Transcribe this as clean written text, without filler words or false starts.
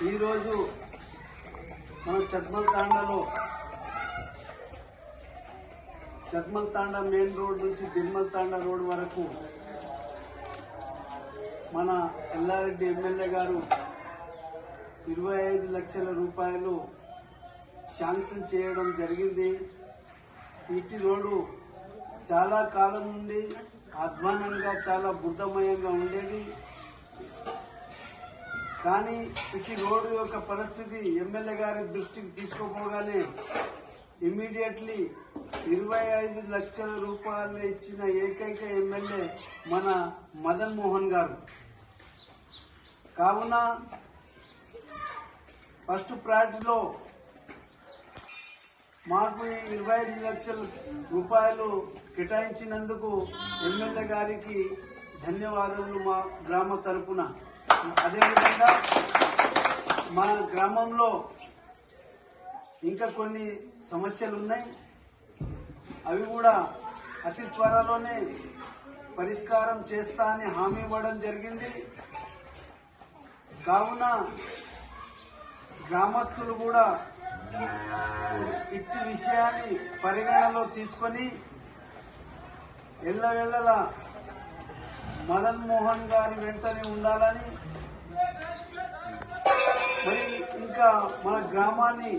ఈరోజు మన చట్మల్ తాండా main road నుంచి దిల్మల్ తాండా రోడ్ వరకు మన ఎల్లారెడ్డి ఎమ్మెల్యే గారు 25 లక్షల రూపాయలు శాంక్షన్ చేయడం జరిగింది. ఇటు రోడ్డు చాలా కాలం నుండి అధ్వానంగా చాలా బుద్ధమయంగా ఉండేది. కానీ ఇటు రోడ్డు యొక్క పరిస్థితి ఎమ్మెల్యే గారి దృష్టికి తీసుకోపోగానే ఇమ్మీడియట్లీ 25 లక్షల రూపాయలు ఇచ్చిన ఏకైక ఎమ్మెల్యే మన మదన్ మోహన్ గారు. కావున ఫస్ట్ ప్రయారిటీలో మాకు 25 లక్షల రూపాయలు కేటాయించినందుకు ఎమ్మెల్యే గారికి ధన్యవాదాలు మా గ్రామ తరపున. అదేవిధంగా మా గ్రామంలో ఇంకా కొన్ని సమస్యలు ఉన్నాయి. అవి కూడా అతి త్వరలోనే పరిష్కారం చేస్తా అని హామీ ఇవ్వడం జరిగింది. కావున గ్రామస్తులు కూడా ఇట్టి విషయాన్ని పరిగణలో తీసుకొని ఎల్లవేళలా మదన్ మోహన్ గారి వెంటనే ఉండాలని, మరి ఇంకా మన గ్రామాన్ని